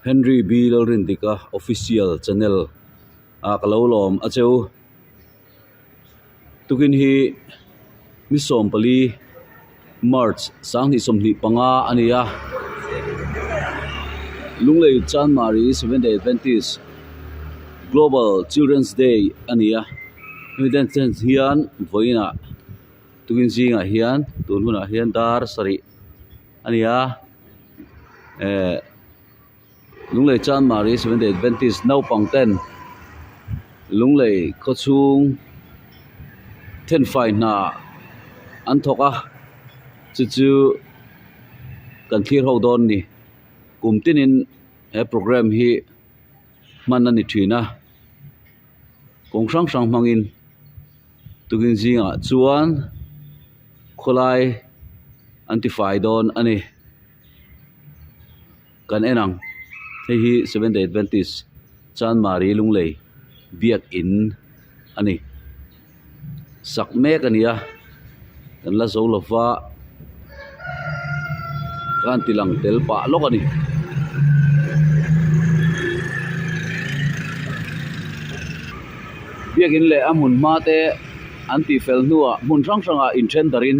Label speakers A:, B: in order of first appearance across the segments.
A: Henry B. Lalrindika official channel kalolom acheu tukin hi misom pali March sang ni somni panga ania lunglei chan mari 7 day Adventist Global Children's Day ania evidence sense hian voina tukin singa hian tunhuna hian dar sari ania lunglei chan mari 7 day Adventist nau pangten lunglei khochung ten fai na an thoka chu kan thlir ho don ni kumtinin program hi manani thina kongsang sang mangin tukin jinga chuan kholai antify don ani kan enang hi 7 day Adventist chan mari lunglei biak in ani sak mek ania kan la zo lova kan tilang tel pa lok ani biak in le amun mate anti fel nuwa mun rang ranga in chen darin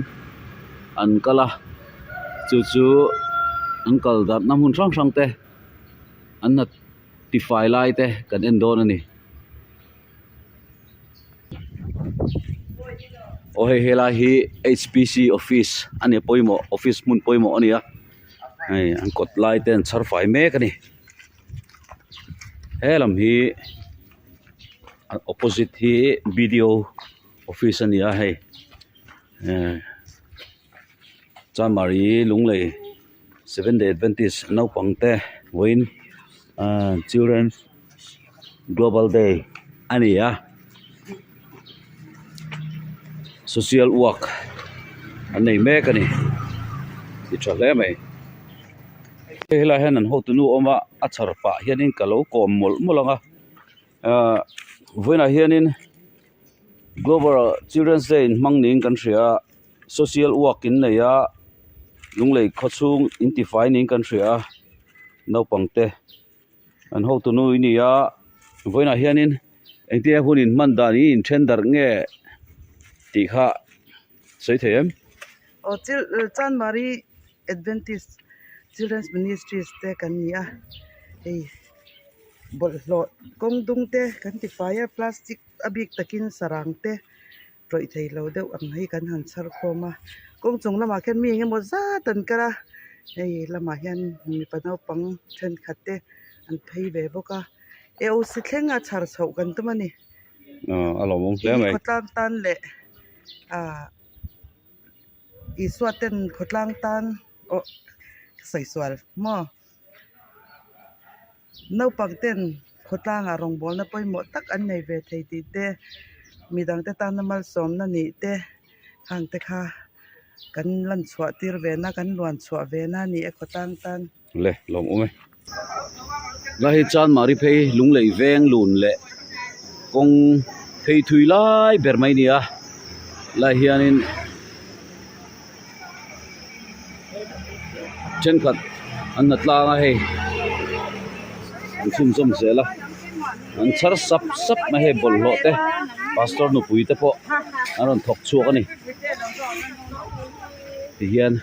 A: an kala chu ankal dat namun rang rang te an ti fai lai te kan en don ani hela hi HPC office ani poimo office mun poimo ania ai an kot lai ten char fai mek ani helam hi opposite hi video office ania hei chan mari lunglei 7 day Adventist nau pangte win Children's Global Day ania social work anei mek ani ti thale mai hela hen an hotunu oma achar pa hianin kalo kom molanga voina hianin Global Children's Day mangning kan ria social work in neya lunglei khochung intify ning kan ria no pangte an hotunu inia voina hianin engtia hunin mandani in tender nge ti kha sei them
B: chan mari Adventist Children's Ministries te kania ei bollo kongdung te kan ti fire plastic abik takin sarang te roi thei lo deuh ang hi kan han char khoma kongchung lama khen mi nge mo za tan kara ei lama hian mi panau pang then khatte an phei ve boka e o si thlenga chhar chho kan tumani
A: alomong tle mai
B: khotlang tan le iswaten khotlang tan o saiswal mo no pangten khotlang arong bol na poimo tak an nei ve thei ti te midang te tan namal som na ni te hang te kha kan lan chwa tir ve na kan luan chwa ve na ni e khotang tan
A: le lom ume la hi chan mari phei lunglei veng lun le kong phei thui lai bermai nia la hianin chen khat an natla nga hei sum som zela an char sap ma he bol lo te pastor no pui te po aron thok chu ani ti hian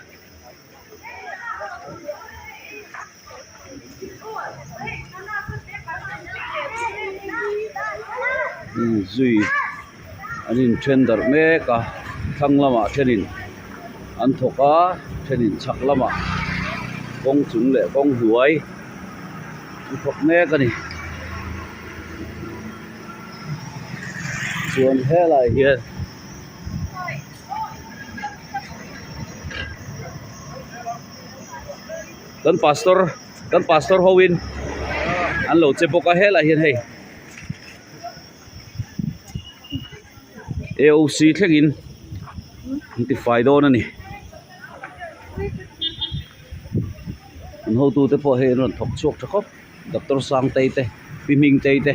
A: zui anin tender me ka thanglama thenin an thoka thenin chaklama kong chung le kong huai thok me ka ni chuan hela hian kan pastor howin an lo che boka hela hian hei AOC thlengin antify don ani an ho tu te po he ron thok chok thakop doctor sang tei te piming tei te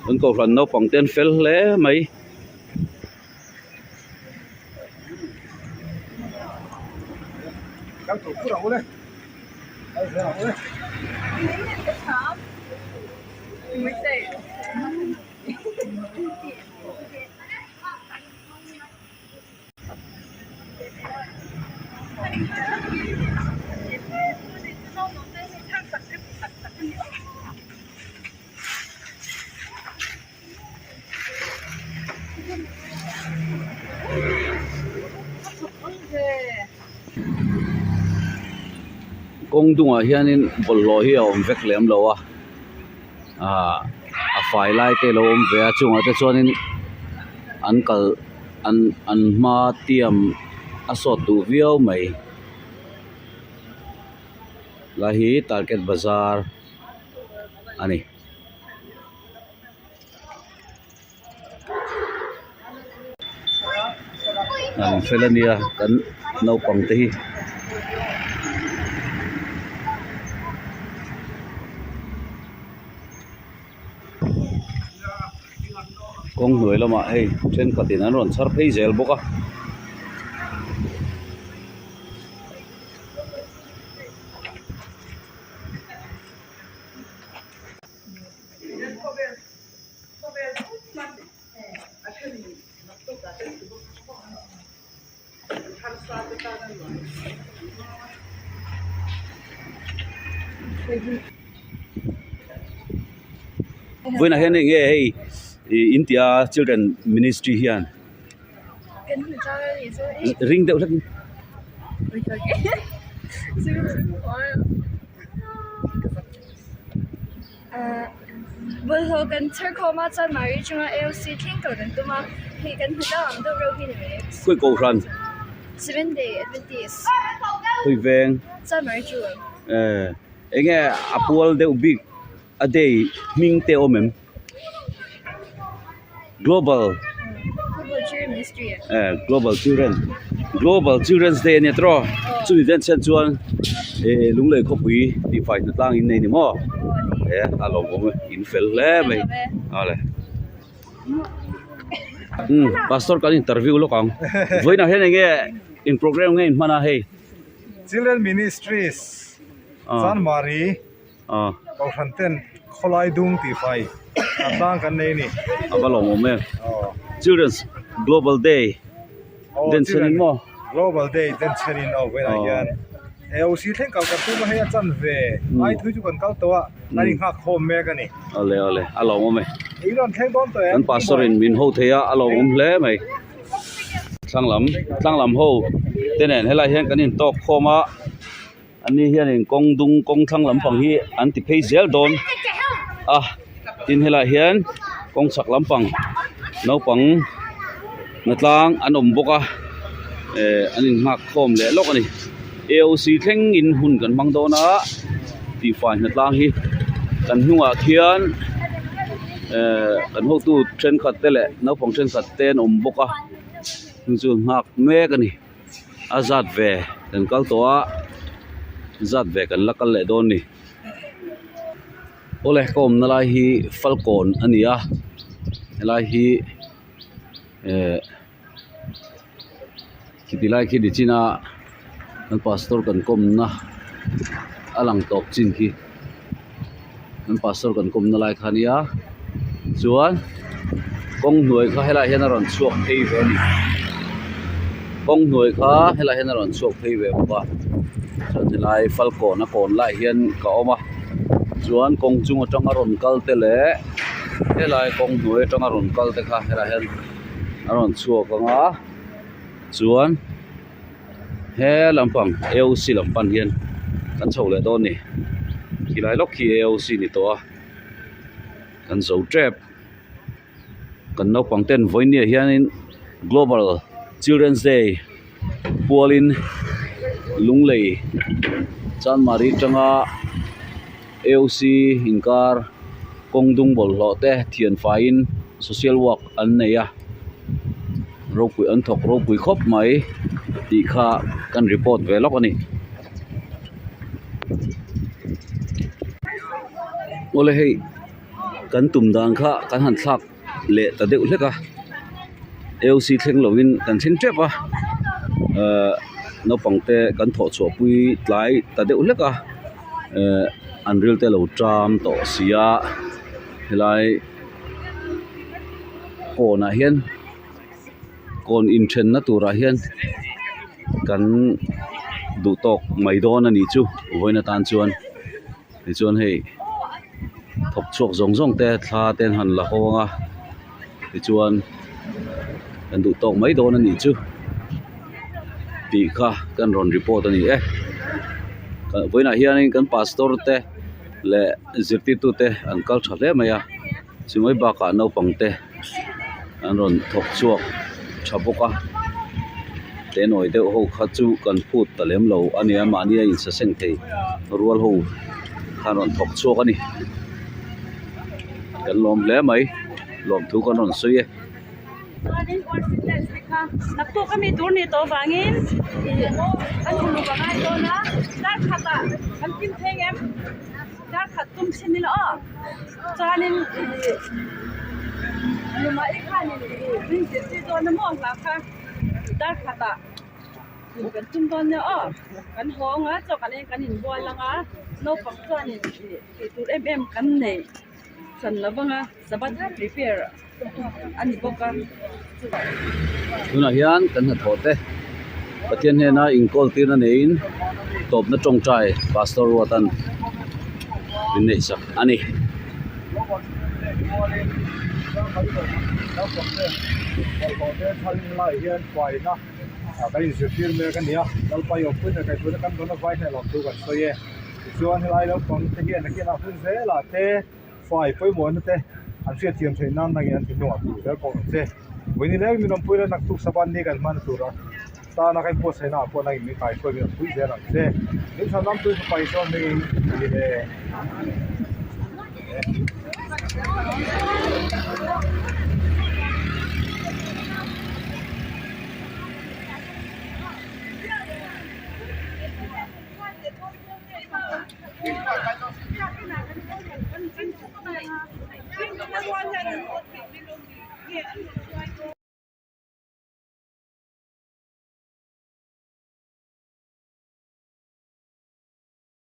A: an ko ran no pang ten fel le mai
C: Các tổ chức đâu đấy? Đây nào đấy.
A: kong dunga hianin bollo hi om vek lem lo a fai lai te lo om ve chunga te chuanin an kal an ma tiam a so tu viau mai la hi target bazar ani ang felania kan no pang te hi kong hnuai lama hei chen katin an ron char phei zel boka với na hen nge hei India Children Ministry hian ring deuh lak
D: bul ho kan thar khoma chan mari chunga AOC thing ko dan tuma hi kan hada am do ro hi ne
A: khoi ko ran
D: 7 day Adventist
A: khoi veng
D: chan mari chu
A: enge apol deuh big a day ming te omem global
D: ministry
A: global children's day ne tro chu event chen chuan lung lei khopui ti fai na tlang in nei ni mo along om in fel le mai ale pastor kan interview lo kang voina hen nge in program nge mana hey
C: Children Ministries San Mari Kau Santen Kholai Dung Ti Fai Atang kan nei ni
A: abalong om Children's Global Day den chenin mo
C: Global Day den chenin au ve na yan AOC theng kau ka tu ma he chan ve ai thu chu kan kau to a ni ha khom me ka ni
A: ale along om
C: i ron theng don to
A: kan pastor in min ho theya along om hle mai tanglam ho tenen helai hian kanin tok khoma ani hian in kong dung kong thanglam pang hi an ti phei zel don tin helai hian kong sak lampang no pang natlang anom boka anin ngak khom le lok ani AOC thleng in hun kan mang dona ti fai natlang hi kan hunga khian kan ho tu tren khat te le no pang tren khat ten om boka chu ngak me kani azat ve kan kal toa zat ve kan lakal le don ni ole kom nalai hi falcon ania helai hi kitilai ki dichina an pastor kan kom na alang tok chin ki an pastor kan kom na lai khania chuan kong hnuai kha helai hian ron chuak thei ve ni kong hnuai kha helai hian ron chuak thei ve ba chuan helai falcon a kon lai hian ka oma chuan kong chung atanga ron kal te le helai kong hnuai atanga ron kal te kha helai hian aron chuak anga chuan he lampang AOC lampan hian kan chho le don ni kilai lok khi AOC ni to kan zo trap kan no pang ten voinia hian in Global Children's Day pualin lunglei chan mari tanga AOC inkar kongdung bol lo te thian fain social work an neya ropui an thok ropui khop mai ti kha kan report ve lok ani ole hei kan tum dan kha kan han thlak le ta deuh hleka LC thleng lovin kan thleng trepa no pangte kan tho chu pui tlai ta deuh hleka an ril te lo tram to sia helai kona hian kon in then na tura hian kan du tok mai don ani chu voina tan chuan ni chuan hei thok chuak zong zong te thla ten han la hawanga ni chuan kan du tok mai don ani chu pi kha kan ron report ani voina hian kan pastor te le zirti tu te an kal thale maya chimoi ba ka no pangte an ron thok chuak thaboka te noi deuh ho kha chu kan phut talem lo ania mania in sa seng thei rual ho khan ron thok chuak ani kan lom hle mai lom thu kan ron suye
E: nak tu kami tur ni to bangin kan ulu bangai to na dar khata kan tin theng em dar khatum sinil a chanin luma ikhan ni ti to na mong la kha dar khata kan tum ton ne a kan honga cho kan in bol langa no pang chuan ni tur em kan nei san lawanga sabat prepare ani boka
A: tuna hian kan ha thote pathian he na ingkol tir na nein top na tong trai pastor watan bin nei sa ani
C: cái sự kiện này cái này, đâu phải ở bên này cái chỗ cái nó phải là làm tu cái số ye, cho nên là nó còn cái hiện cái là phương thế là thế phải muốn thế, anh sẽ tiêm thêm năm này anh thì nó tu cái còn thế, với như thế mình làm bây giờ nặc tu saban này cái mà tu ra, ta nó cái post này nào, post này mình phải phơi mình tu thế là thế, nếu sao năm tu phải cho mình cái này
E: Kan